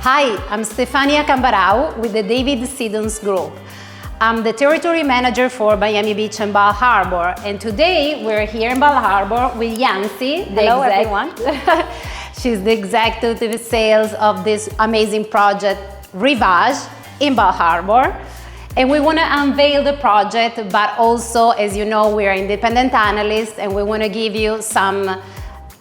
Hi, I'm Stefania Cambarau with the David Siddons Group. I'm the territory manager for Miami Beach and Bal Harbour, and today we're here in Bal Harbour with Yancy. Hello everyone. She's the executive sales of this amazing project, Rivage in Bal Harbour. And we want to unveil the project, but also, as you know, we're independent analysts and we want to give you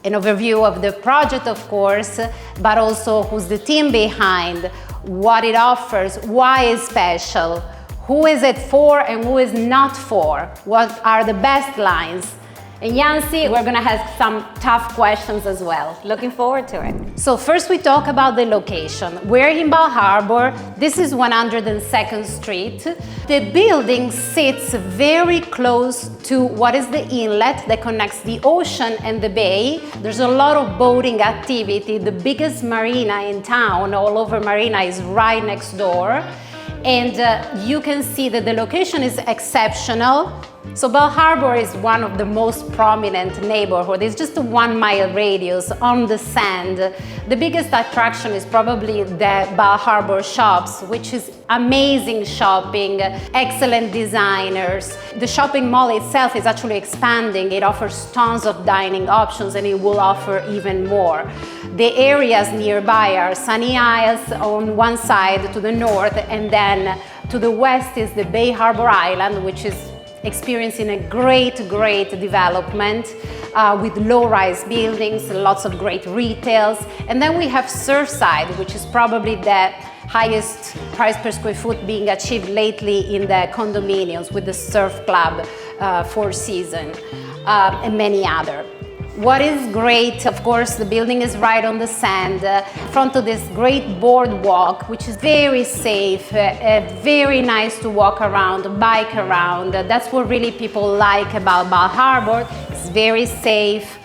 an overview of the project, of course, but also who's the team behind, what it offers, why it's special, who is it for and who is not for, what are the best lines. And Yancy, we're gonna have some tough questions as well. Looking forward to it. So first we talk about the location. We're in Bal Harbour. This is 102nd Street. The building sits very close to what is the inlet that connects the ocean and the bay. There's a lot of boating activity. The biggest marina in town, all over marina, is right next door. And you can see that the location is exceptional. So Bal Harbour is one of the most prominent neighborhoods. It's just a 1 mile radius on the sand. The biggest attraction is probably the Bal Harbour shops, which is amazing shopping, excellent designers. The shopping mall itself is actually expanding. It offers tons of dining options and it will offer even more. The areas nearby are Sunny Isles on one side to the north, and then to the west is the Bay Harbor Island, which is experiencing a great development with low-rise buildings, lots of great retails. And then we have Surfside, which is probably the highest price per square foot being achieved lately in the condominiums with the Surf Club, Four Seasons, and many other. What is great, of course, the building is right on the sand, in front of this great boardwalk, which is very safe, very nice to walk around, bike around. That's what really people like about Bal Harbour. It's very safe,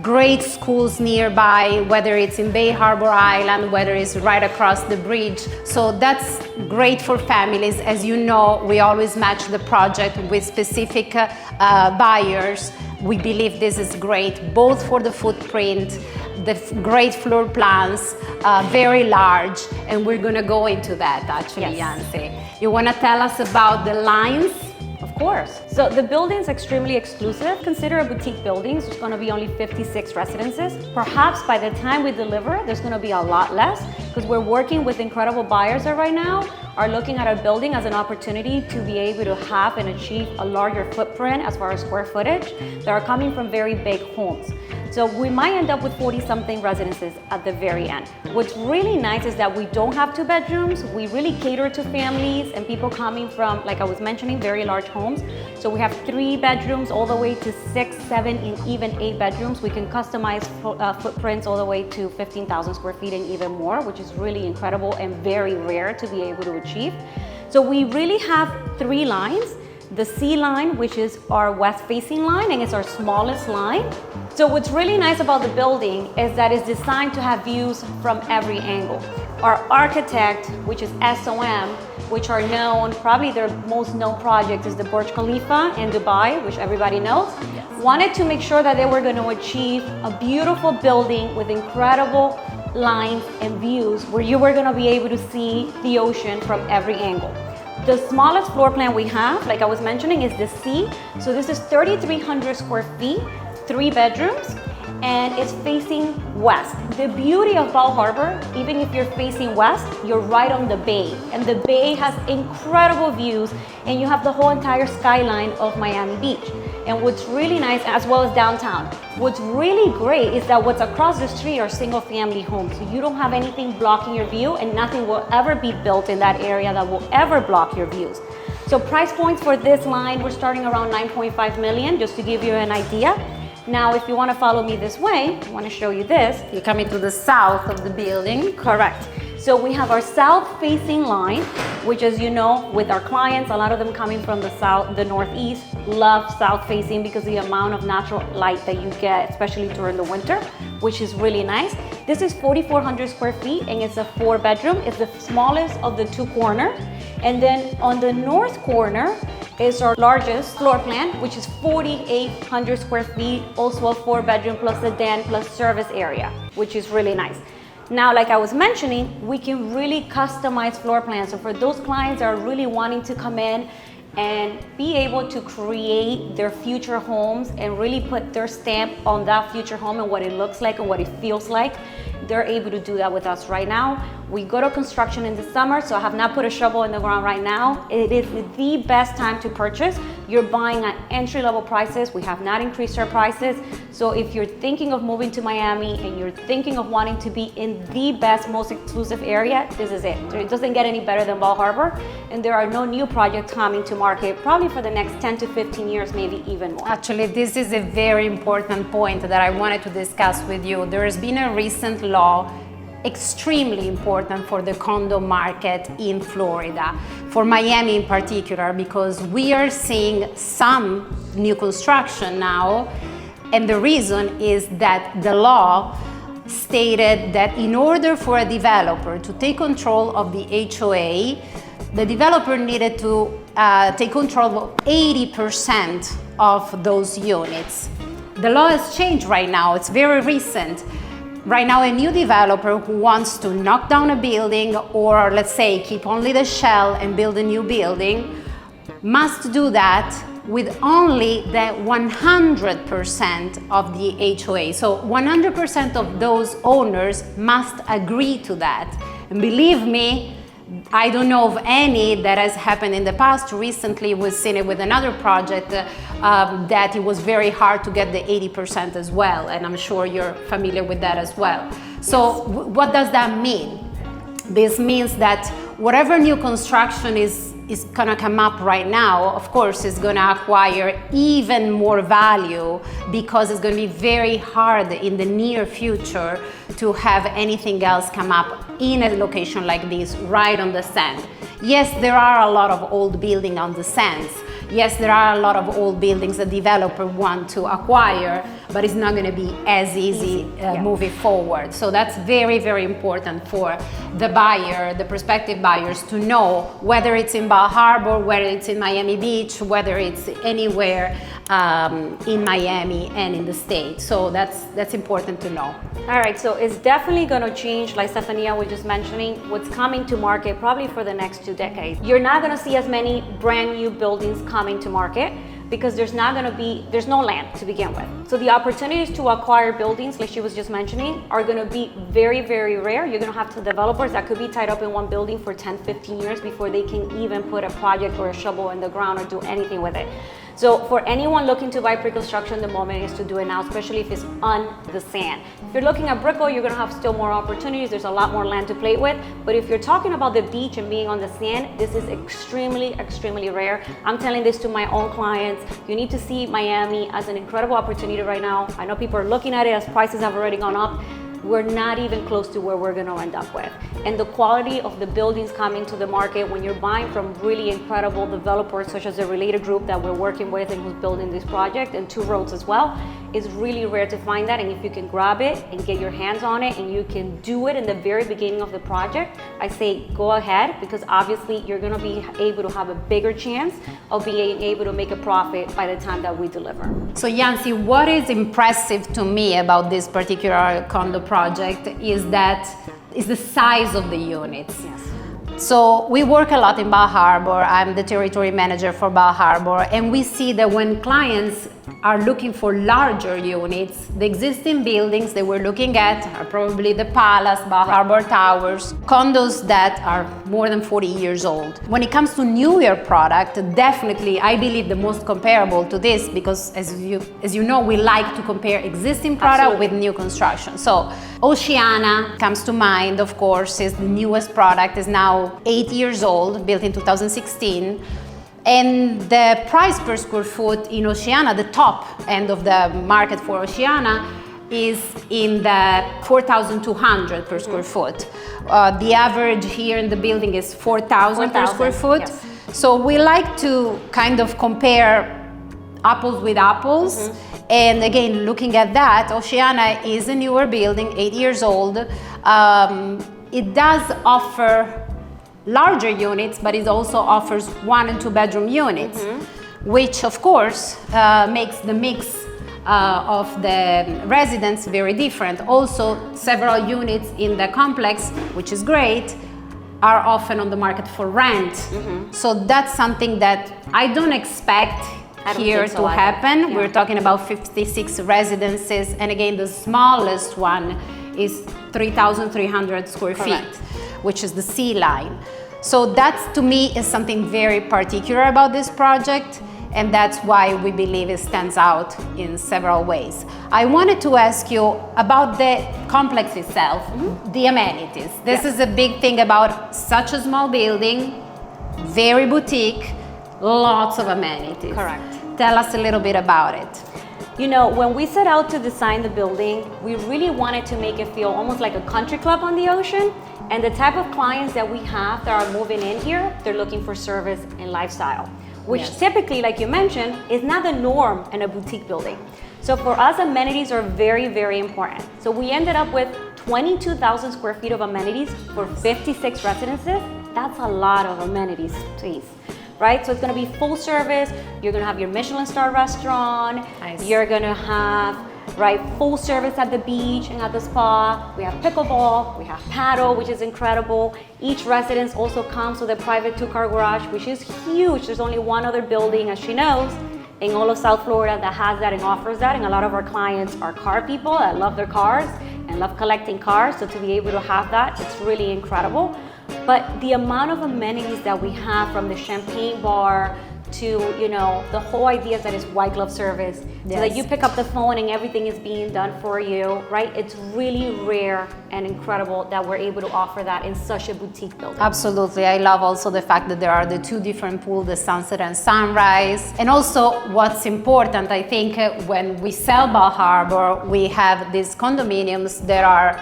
great schools nearby, whether it's in Bay Harbor Island, whether it's right across the bridge. So that's great for families. As you know, we always match the project with specific buyers. We believe this is great, both for the footprint, the great floor plans, very large, and we're gonna go into that actually, Yes. Yancy. You wanna tell us about the lines? Of course. So the building is extremely exclusive. Consider a boutique building. There's going to be only 56 residences. Perhaps by the time we deliver, there's going to be a lot less because we're working with incredible buyers that right now are looking at our building as an opportunity to be able to have and achieve a larger footprint as far as square footage that are coming from very big homes. So we might end up with 40-something residences at the very end. What's really nice is that we don't have 2 bedrooms. We really cater to families and people coming from, like I was mentioning, very large homes. So we have 3 bedrooms all the way to 6, 7, and even 8 bedrooms. We can customize footprints all the way to 15,000 square feet and even more, which is really incredible and very rare to be able to achieve. So we really have 3 lines. The C line, which is our west-facing line, and it's our smallest line. So what's really nice about the building is that it's designed to have views from every angle. Our architect, which is SOM, which are known, probably their most known project is the Burj Khalifa in Dubai, which everybody knows, wanted to make sure that they were going to achieve a beautiful building with incredible lines and views where you were going to be able to see the ocean from every angle. The smallest floor plan we have, like I was mentioning, is the C. So this is 3,300 square feet, 3 bedrooms, and it's facing west. The beauty of Bal Harbour, even if you're facing west, you're right on the bay. And the bay has incredible views, and you have the whole entire skyline of Miami Beach. And what's really nice, as well as downtown, what's really great is that what's across the street are single family homes. So you don't have anything blocking your view, and nothing will ever be built in that area that will ever block your views. So price points for this line, we're starting around 9.5 million, just to give you an idea. Now, if you want to follow me this way, I want to show you this. You're coming to the south of the building. Correct. So we have our south-facing line, which, as you know, with our clients, a lot of them coming from the south, the northeast, love south-facing because the amount of natural light that you get, especially during the winter, which is really nice. This is 4,400 square feet, and it's a 4-bedroom. It's the smallest of the 2 corners. And then on the north corner is our largest floor plan, which is 4,800 square feet, also a 4-bedroom plus a den plus service area, which is really nice. Now, like I was mentioning, we can really customize floor plans. So for those clients that are really wanting to come in and be able to create their future homes and really put their stamp on that future home and what it looks like and what it feels like, they're able to do that with us right now. We go to construction in the summer, so I have not put a shovel in the ground right now. It is the best time to purchase. You're buying at entry-level prices. We have not increased our prices. So if you're thinking of moving to Miami and you're thinking of wanting to be in the best, most exclusive area, this is it. It doesn't get any better than Bal Harbour, and there are no new projects coming to market probably for the next 10 to 15 years, maybe even more. Actually, this is a very important point that I wanted to discuss with you. There has been a recent law extremely important for the condo market in Florida, for Miami in particular, because we are seeing some new construction now, and the reason is that the law stated that in order for a developer to take control of the HOA, the developer needed to take control of 80% of those units. The law has changed right now, it's very recent. Right now, a new developer who wants to knock down a building or, let's say, keep only the shell and build a new building must do that with only the 100% of the HOA. So 100% of those owners must agree to that. And believe me, I don't know of any that has happened in the past. Recently, we've seen it with another project that it was very hard to get the 80% as well, and I'm sure you're familiar with that as well. So what does that mean? This means that whatever new construction is gonna come up right now, of course, is gonna acquire even more value because it's gonna be very hard in the near future to have anything else come up in a location like this, right on the sand. Yes, there are a lot of old buildings on the sands. Yes, there are a lot of old buildings that developer want to acquire, but it's not going to be as easy moving forward. So that's very, very important for the buyer, the prospective buyers, to know whether it's in Bal Harbour, whether it's in Miami Beach, whether it's anywhere in Miami and in the States. So that's important to know. All right, so it's definitely going to change, like Stefania was just mentioning, what's coming to market probably for the next 2 decades. You're not going to see as many brand new buildings coming to market because there's no land to begin with. So the opportunities to acquire buildings, like she was just mentioning, are going to be very, very rare. You're going to have developers that could be tied up in one building for 10, 15 years before they can even put a project or a shovel in the ground or do anything with it. So for anyone looking to buy pre-construction, the moment is to do it now, especially if it's on the sand. If you're looking at Brickell, you're gonna have still more opportunities. There's a lot more land to play with. But if you're talking about the beach and being on the sand, this is extremely, extremely rare. I'm telling this to my own clients. You need to see Miami as an incredible opportunity right now. I know people are looking at it as prices have already gone up. We're not even close to where we're gonna end up with. And the quality of the buildings coming to the market when you're buying from really incredible developers such as the Related Group that we're working with and who's building this project, and Two Roads as well, is really rare to find that. And if you can grab it and get your hands on it and you can do it in the very beginning of the project, I say go ahead, because obviously you're gonna be able to have a bigger chance of being able to make a profit by the time that we deliver. So Yancy, what is impressive to me about this particular condo project is the size of the units. Yes. So we work a lot in Bal Harbour. I'm the territory manager for Bal Harbour, and we see that when clients are looking for larger units, the existing buildings that we're looking at are probably the Palace, Bal Harbour Towers, condos that are more than 40 years old. When it comes to newer product, definitely I believe the most comparable to this, because as you know, we like to compare existing product with new construction. So Oceana comes to mind, of course, is the newest product, is now 8 years old, built in 2016. And the price per square foot in Oceana, the top end of the market for Oceana, is in the 4,200 per square foot. The average here in the building is 4,000 per square foot. Yes. So we like to kind of compare apples with apples. And again, looking at that, Oceana is a newer building, 8 years old. It does offer larger units, but it also offers 1 and 2 bedroom units, which of course makes the mix of the residents very different. Also, several units in the complex, which is great, are often on the market for rent. So that's something that I don't expect here to happen. Yeah. We're talking about 56 residences, and again, the smallest one is 3,300 square feet, which is the sea line. So that's, to me, is something very particular about this project, and that's why we believe it stands out in several ways. I wanted to ask you about the complex itself, the amenities. This is a big thing about such a small building, very boutique, lots of amenities. Correct. Tell us a little bit about it. You know, when we set out to design the building, we really wanted to make it feel almost like a country club on the ocean. And the type of clients that we have that are moving in here, they're looking for service and lifestyle, which typically, like you mentioned, is not the norm in a boutique building. So for us, amenities are very, very important. So we ended up with 22,000 square feet of amenities for 56 residences. That's a lot of amenities, please. Right? So it's gonna be full service. You're gonna have your Michelin star restaurant. Nice. You're gonna have, right, full service at the beach and at the spa. We have pickleball, we have paddle, which is incredible. Each residence also comes with a private 2-car garage, which is huge. There's only one other building, as she knows, in all of South Florida that has that and offers that. And a lot of our clients are car people that love their cars and love collecting cars. So to be able to have that, it's really incredible. But the amount of amenities that we have, from the champagne bar to, you know, the whole idea is that it's white glove service, so that you pick up the phone and everything is being done for you, right? It's really rare and incredible that we're able to offer that in such a boutique building. Absolutely. I love also the fact that there are the two different pools, the sunset and sunrise. And also what's important, I think, when we sell Bal Harbour, we have these condominiums that are,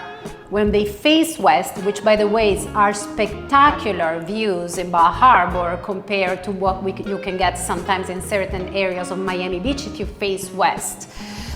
when they face west, which by the way are spectacular views in Bal Harbour compared to what you can get sometimes in certain areas of Miami Beach if you face west.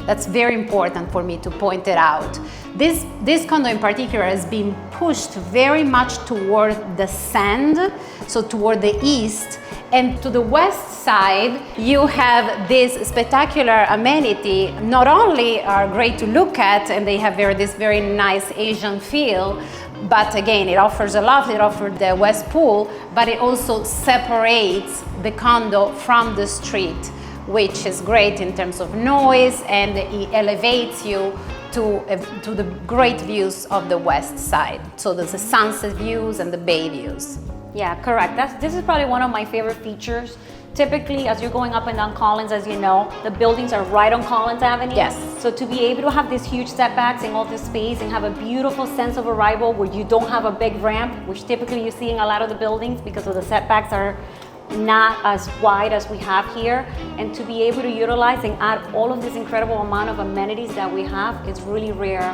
That's very important for me to point it out. This condo in particular has been pushed very much toward the sand, so toward the east. And to the west side, you have this spectacular amenity. Not only are great to look at, and they have this very nice Asian feel, but again, it offers a lot. It offers the west pool, but it also separates the condo from the street, which is great in terms of noise, and it elevates you to the great views of the west side. So there's the sunset views and the bay views. Yeah, correct. This is probably one of my favorite features. Typically, as you're going up and down Collins, as you know, the buildings are right on Collins Avenue. Yes. So to be able to have these huge setbacks and all this space and have a beautiful sense of arrival where you don't have a big ramp, which typically you see in a lot of the buildings because of the setbacks are not as wide as we have here, and to be able to utilize and add all of this incredible amount of amenities that we have is really rare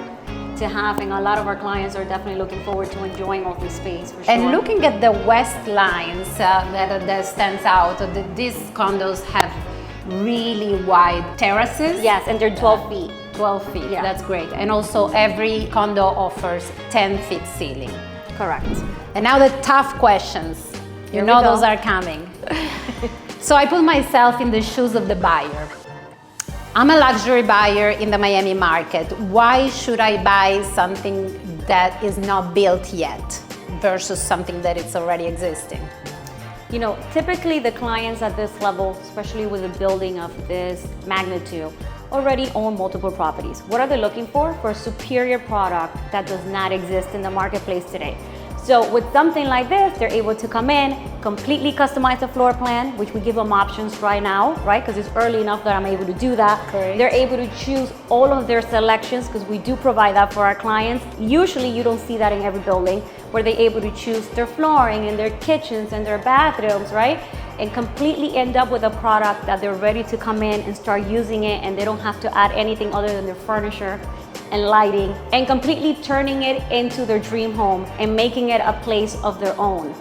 to have, and a lot of our clients are definitely looking forward to enjoying all this space for sure. And looking at the west lines that stands out, these condos have really wide terraces. Yes, and they're 12 feet. 12 feet, Yeah. That's great. And also every condo offers 10 feet ceiling. Correct. And now the tough questions. Here You we know go. those are coming. So I put myself in the shoes of the buyer. I'm a luxury buyer in the Miami market. Why should I buy something that is not built yet versus something that is already existing? You know, typically the clients at this level, especially with a building of this magnitude, already own multiple properties. What are they looking for? For a superior product that does not exist in the marketplace today. So with something like this, they're able to come in, completely customize the floor plan, which we give them options right now, right? Because it's early enough that I'm able to do that. Great. They're able to choose all of their selections because we do provide that for our clients. Usually you don't see that in every building, where they're able to choose their flooring and their kitchens and their bathrooms, right? And completely end up with a product that they're ready to come in and start using it, and they don't have to add anything other than their furniture and lighting, and completely turning it into their dream home and making it a place of their own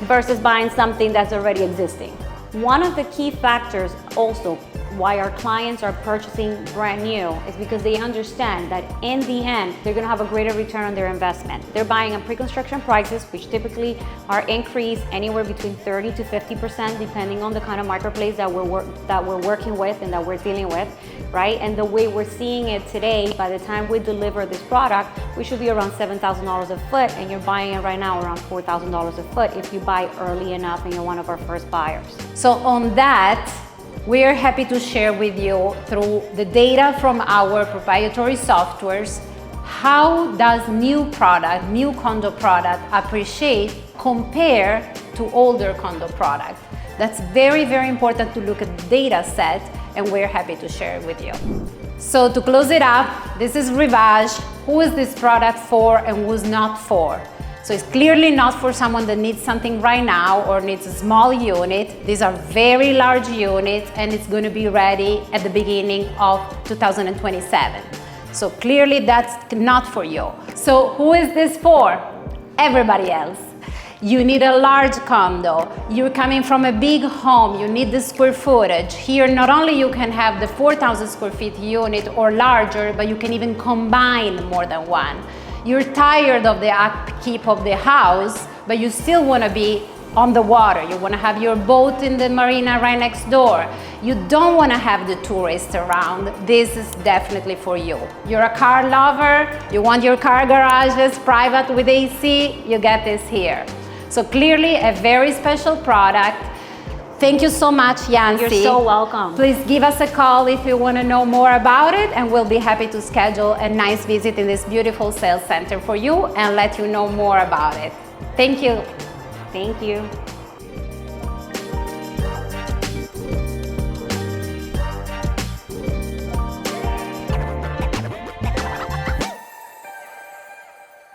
versus buying something that's already existing. One of the key factors also why our clients are purchasing brand new is because they understand that in the end, they're gonna have a greater return on their investment. They're buying on pre-construction prices, which typically are increased anywhere between 30 to 50%, depending on the kind of marketplace that we're working with and that we're dealing with, right? And the way we're seeing it today, by the time we deliver this product, we should be around $7,000 a foot, and you're buying it right now around $4,000 a foot if you buy early enough and you're one of our first buyers. So on that, we are happy to share with you through the data from our proprietary softwares, how does new condo product appreciate compared to older condo product. That's very, very important to look at the data set, and we're happy to share it with you. So to close it up, this is Rivage. Who is this product for and who's not for? So it's clearly not for someone that needs something right now or needs a small unit. These are very large units, and it's going to be ready at the beginning of 2027. So clearly that's not for you. So who is this for? Everybody else. You need a large condo. You're coming from a big home. You need the square footage. Here, not only you can have the 4,000 square feet unit or larger, but you can even combine more than one. You're tired of the upkeep of the house, but you still want to be on the water. You want to have your boat in the marina right next door. You don't want to have the tourists around. This is definitely for you. You're a car lover. You want your car garages private with AC. You get this here. So clearly a very special product. Thank you so much, Yancy. You're so welcome. Please give us a call if you want to know more about it, and we'll be happy to schedule a nice visit in this beautiful sales center for you and let you know more about it. Thank you. Thank you.